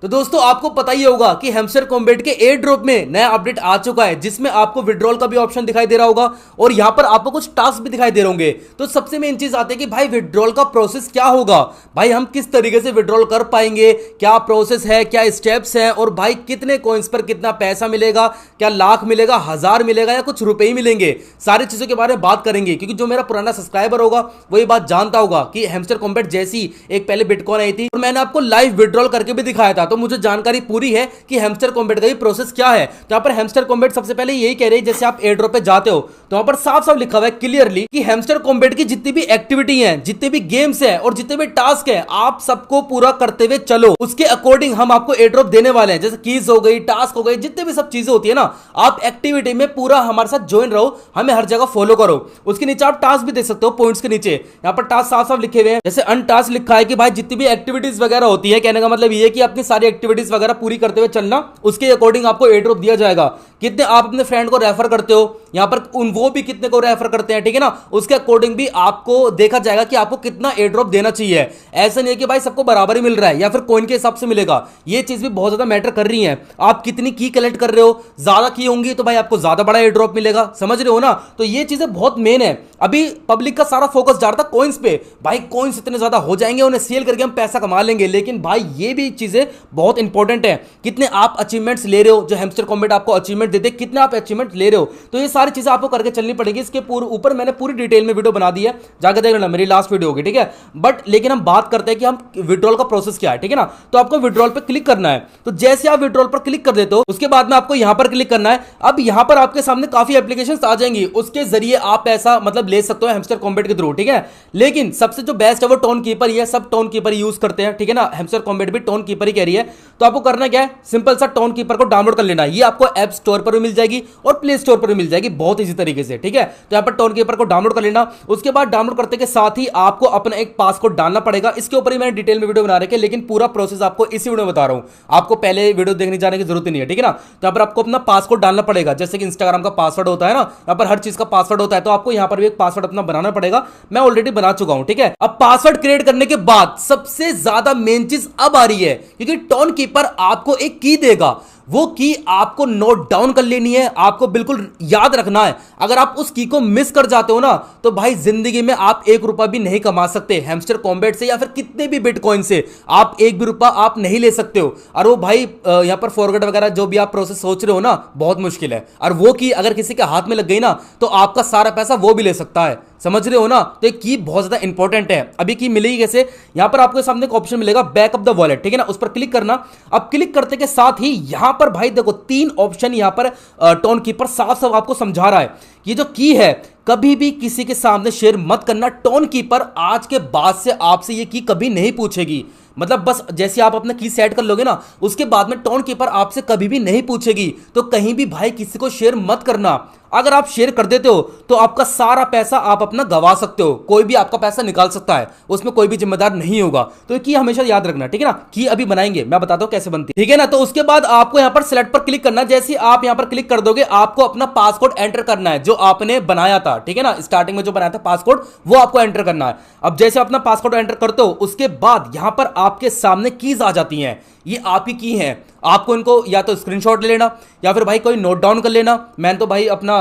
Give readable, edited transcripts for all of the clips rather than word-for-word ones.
तो दोस्तों आपको पता ही होगा कि हैमस्टर कॉम्बैट के एयर ड्रॉप में नया अपडेट आ चुका है जिसमें आपको विड्रॉल का भी ऑप्शन दिखाई दे रहा होगा और यहां पर आपको कुछ टास्क भी दिखाई दे रहे होंगे। तो सबसे मेन चीज आती है कि भाई विड्रॉल का प्रोसेस क्या होगा, भाई हम किस तरीके से विड्रॉल कर पाएंगे, क्या प्रोसेस है, क्या स्टेप्स है और भाई कितने कॉइंस पर कितना पैसा मिलेगा, क्या लाख मिलेगा, हजार मिलेगा या कुछ रुपए ही मिलेंगे। सारी चीजों के बारे में बात करेंगे क्योंकि जो मेरा पुराना सब्सक्राइबर होगा वो ये बात जानता होगा कि हैमस्टर कॉम्बैट जैसी एक पहले बिटकॉइन आई थी और मैंने आपको लाइव विड्रॉल करके भी दिखाया था, तो मुझे जानकारी पूरी है कि हैमस्टर कॉम्बैट का भी प्रोसेस क्या है। तो यहां पर हैमस्टर कॉम्बैट सबसे पहले यही कह रही है, जैसे आप एयर ड्रॉप पे जाते हो तो वहां पर साफ साफ लिखा हुआ है क्लियरली कि हैमस्टर कॉम्बैट की जितनी भी एक्टिविटी है, जितने भी गेम्स है और जितने भी टास्क है, आप सबको पूरा करते हुए चलो। उसके अकॉर्डिंग हम आपको एयर ड्रॉप देने वाले हैं, जैसे कीज हो गई, टास्क हो गई, जितने भी सब चीजें होती है ना, आप एक्टिविटी में पूरा हमारे साथ ज्वाइन रहो, हमें हर जगह फॉलो करो। उसके नीचे आप टास्क भी देख सकते हो, पॉइंट्स के नीचे यहां पर टास्क साफ साफ लिखे हुए हैं। जैसे अनटास्क लिखा है कि भाई जितनी भी एक्टिविटीज वगैरह होती है, कहने का मतलब ये है कि अपनी सारी एक्टिविटीज वगैरह पूरी करते हुए चलना, उसके अकॉर्डिंग आपको एयर ड्रॉप दिया जाएगा। कितने आप अपने फ्रेंड को रेफर करते हो, यहां पर वो भी कितने को रेफर करते हैं, ठीक है ना, उसके अकॉर्डिंग भी आपको देखा जाएगा कि आपको कितना एयर ड्रॉप देना चाहिए। ऐसा नहीं है कि भाई सबको बराबर ही मिल रहा है या फिर कॉइन के हिसाब से मिलेगा। ये चीज भी बहुत ज्यादा मैटर कर रही है। आप कितनी की कलेक्ट कर रहे हो, ज्यादा की होंगी तो भाई आपको ज्यादा बड़ा एयर ड्रॉप मिलेगा, समझ रहे हो ना। तो ये चीजें बहुत मेन है। अभी पब्लिक का सारा फोकस जा रहा था कॉइन्स पे, भाई कॉइन्स इतने ज्यादा हो जाएंगे, उन्हें सेल करके हम पैसा कमा लेंगे, लेकिन भाई ये भी चीजें बहुत इंपॉर्टेंट है। कितने आप अचीवमेंट्स ले रहे हो, जो हैमस्टर कॉम्बैट आपको अचीवमेंट देते, कितने आप अचीवमेंट ले रहे हो, तो ये सारी चीजें आपको करके चलनी पड़ेगी। इसके ऊपर मैंने पूरी डिटेल में वीडियो बना दी है, जाकर देख लेना, मेरी लास्ट वीडियो होगी, ठीक है। बट लेकिन हम बात करते हैं कि हम विड्रॉल का प्रोसेस क्या है, ठीक है ना। तो आपको विड्रॉल पर क्लिक करना है, तो जैसे आप विड्रॉल पर क्लिक कर देते हो उसके बाद में आपको यहां पर क्लिक करना है। अब यहां पर आपके सामने काफी एप्लीकेशंस आ जाएंगी, उसके जरिए आप पैसा मतलब ले सकते हो हैमस्टर कॉम्बैट के थ्रू, ठीक है। लेकिन सबसे जो बेस्ट है वो टोन कीपर ही है, सब टोन कीपर यूज करते हैं, ठीक है ना। हैमस्टर कॉम्बैट भी टोन कीपर ही कह रही है। तो आपको करना क्या है, सिंपल सा टोन कीपर को डाउनलोड कर लेना है। ये आपको ऐप स्टोर पर भी मिल जाएगी और प्ले स्टोर पर भी मिल जाएगी, बहुत इजी तरीके से, ठीक है। तो यहां पर टोन कीपर को डाउनलोड कर लेना। उसके बाद डाउनलोड करते के साथ ही आपको अपना एक पासकोड डालना पड़ेगा। इसके ऊपर ही मैंने डिटेल में वीडियो बना रखी है, लेकिन पूरा प्रोसेस आपको इसी वीडियो में बता रहा हूं, आपको पहले वीडियो देखने जाने की जरूरत नहीं है, ठीक है ना। तो यहां पर आपको अपना पासवर्ड डालना पड़ेगा, जैसे कि इंस्टाग्राम का पासवर्ड होता है ना, यहां पर हर चीज का पासवर्ड होता है, तो आपको यहां पर भी एक पासवर्ड अपना बनाना पड़ेगा। मैं ऑलरेडी बना चुका हूं, ठीक है। अब पासवर्ड क्रिएट करने के बाद सबसे ज्यादा मेन चीज अब आ रही है, क्योंकि टोन कीपर आपको एक की देगा, वो की आपको नोट डाउन कर लेनी है, आपको बिल्कुल याद रखना है। अगर आप उस की को मिस कर जाते हो ना, तो भाई जिंदगी में आप एक रुपया भी नहीं कमा सकते हैमस्टर कॉम्बैट से, या फिर कितने भी बिटकॉइन से आप एक भी रुपया आप नहीं ले सकते हो। और वो भाई यहां पर फॉरगेट वगैरह जो भी आप प्रोसेस सोच रहे हो ना, बहुत मुश्किल है। और वो की अगर किसी के हाथ में लग गई ना, तो आपका सारा पैसा वो भी ले सकता है, समझ रहे हो ना। तो एक की बहुत ज्यादा इंपॉर्टेंट है। अभी की मिलेगी कैसे, यहां पर आपके सामने एक ऑप्शन मिलेगा बैकअप द वॉलेट, ठीक है ना, उस पर क्लिक करना। अब क्लिक करते के साथ ही यहां पर भाई देखो 3 ऑप्शन यहां पर टोन कीपर साफ साफ आपको समझा रहा है। ये जो की है, कभी भी किसी के सामने शेयर मत करना। टोन कीपर आज के बाद से आपसे ये की कभी नहीं पूछेगी, मतलब बस जैसे आप अपना की सेट कर लोगे ना, उसके बाद में टोन कीपर आपसे कभी भी नहीं पूछेगी। तो कहीं भी भाई किसी को शेयर मत करना। अगर आप शेयर कर देते हो तो आपका सारा पैसा आप अपना गवा सकते हो, कोई भी आपका पैसा निकाल सकता है, उसमें कोई भी जिम्मेदार नहीं होगा। तो की हमेशा याद रखना, ठीक है ना। की अभी बनाएंगे, मैं बताता हूं कैसे बनती है, ठीक है ना। तो उसके बाद आपको यहां पर सिलेक्ट पर क्लिक करना। जैसे आप यहां पर क्लिक कर दोगे, आपको अपना पासकोड एंटर करना है जो आपने बनाया था, ठीक है ना, स्टार्टिंग में जो बनाया था पासकोड, वो आपको एंटर करना है। अब जैसे अपना पासकोड एंटर करते हो, उसके बाद यहां पर आपके सामने कीज आ जाती हैं, ये आपकी की है। आपको इनको या तो स्क्रीनशॉट ले लेना या फिर भाई कोई नोट डाउन कर लेना। मैंने तो भाई अपना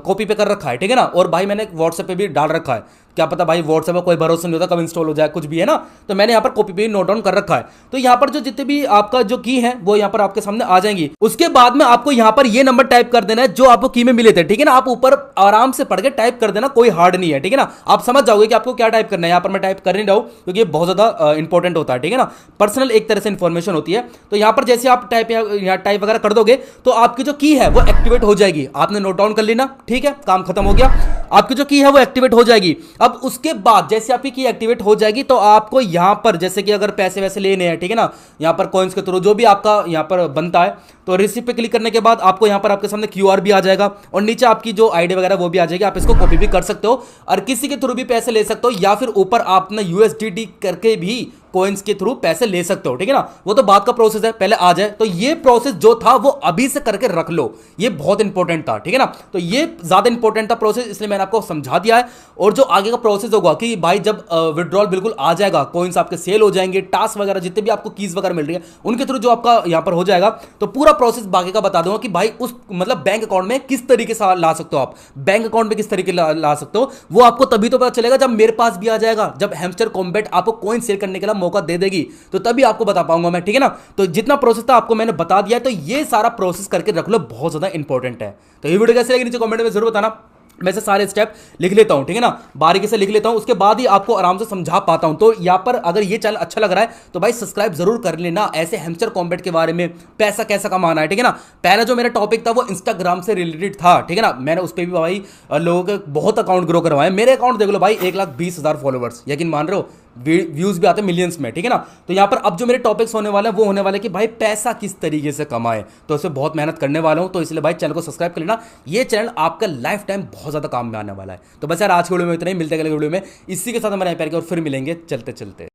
कॉपी पे कर रखा है, ठीक है ना, और भाई मैंने व्हाट्सएप पे भी डाल रखा है। क्या पता भाई व्हाट्सएप में कोई भरोसा नहीं होता, कब इंस्टॉल हो जाए, कुछ भी है ना। तो मैंने यहाँ पर कॉपी पे नोट डाउन कर रखा है। तो यहाँ पर जो जितने भी आपका जो की है वो यहाँ पर आपके सामने आ जाएंगी। उसके बाद में आपको यहाँ पर ये नंबर टाइप कर देना है जो आपको की में मिले थे, ठीक है ना। आप ऊपर आराम से पढ़ के टाइप कर देना, कोई हार्ड नहीं है, ठीक है ना। आप समझ जाओगे कि आपको क्या टाइप करना है। यहाँ पर मैं टाइप कर नहीं रहा हूँ क्योंकि ये बहुत ज्यादा इंपॉर्टेंट होता है, ठीक है ना, पर्सनल एक तरह से इंफॉर्मेशन होती है। तो यहाँ पर जैसे आप टाइप यहाँ टाइप वगैरह कर दोगे तो आपकी जो की है वो एक्टिवेट हो जाएगी। आपने नोट डाउन कर लेना, ठीक है, काम खत्म हो गया, आपकी जो की है वो एक्टिवेट हो जाएगी। अब उसके बाद जैसे आपकी की एक्टिवेट हो जाएगी तो आपको यहां पर जैसे कि अगर पैसे वैसे लेने हैं, ठीक है ना, यहां पर कॉइन्स के थ्रू जो भी आपका यहां पर बनता है, तो रिसीव पे क्लिक करने के बाद आपको यहां पर आपके सामने क्यूआर भी आ जाएगा और नीचे आपकी जो आईडी वगैरह वो भी आ जाएगी। आप इसको कॉपी भी कर सकते हो और किसी के थ्रू भी पैसे ले सकते हो, या फिर ऊपर आप अपना यूएसडीटी करके भी कोइंस के थ्रू पैसे ले सकते हो, ठीक है ना। वो तो बात का प्रोसेस है, पहले आ जाए। तो ये प्रोसेस जो था वो अभी से करके रख लो, ये बहुत इंपॉर्टेंट था, ठीक है ना। तो ये ज्यादा इंपॉर्टेंट था प्रोसेस, इसलिए मैंने आपको समझा दिया है। और जो आगे का प्रोसेस होगा कि भाई जब विड्रॉल बिल्कुल आ जाएगा, कोइंस आपके सेल हो जाएंगे, टास्क वगैरह जितने भी आपको कीज वगैरह मिल रही है उनके थ्रू जो आपका यहां पर हो जाएगा, तो पूरा प्रोसेस बाकी का बता दूंगा कि भाई उस मतलब बैंक अकाउंट में किस तरीके से ला सकते हो आप, बैंक अकाउंट में किस तरीके ला सकते हो, वो आपको तभी तो पता चलेगा जब मेरे पास भी आ जाएगा, जब हैमस्टर कॉम्बैट आपको कॉइन सेल करने के लिए मौका दे देगी, तो तभी आपको बता पाऊंगा मैं, ठीक है ना। तो जितना प्रोसेस था आपको मैंने बता दिया है, तो ये सारा प्रोसेस करके रख लो, बहुत ज्यादा इंपॉर्टेंट है। तो ये वीडियो कैसे लगी नीचे कमेंट में जरूर बताना। मैं से सारे स्टेप लिख लेता हूं, ठीक है ना, बारीकी से लिख लेता हूं, उसके बाद ही आपको आराम से समझा पाता हूं। तो यहां पर अगर ये चैनल अच्छा लग रहा है तो भाई सब्सक्राइब जरूर कर लेना, ऐसे हैमस्टर कॉम्बैट के बारे में, पैसा कैसा कमाना है, ठीक है ना। पहला जो मेरा टॉपिक था वो इंस्टाग्राम से रिलेटेड था, ठीक है ना। मैंने उस पर भी भाई लोगों के बहुत अकाउंट ग्रो करवाए, मेरे अकाउंट देख लो भाई 1,20,000 फॉलोवर्स, यकीन मान रहे हो, व्यूज भी आते हैं मिलियंस में, ठीक है ना। तो यहां पर अब जो मेरे टॉपिक्स होने वाले हैं वो होने वाले कि भाई पैसा किस तरीके से कमाए, तो इससे बहुत मेहनत करने वाला हूं। तो इसलिए भाई चैनल को सब्सक्राइब कर लेना, ये चैनल आपका लाइफ टाइम बहुत ज्यादा काम में आने वाला है। तो बस यार आज के वीडियो में इतना ही, मिलते हैं अगले वीडियो में इसी के साथ हमारे प्यार के, और फिर मिलेंगे चलते चलते।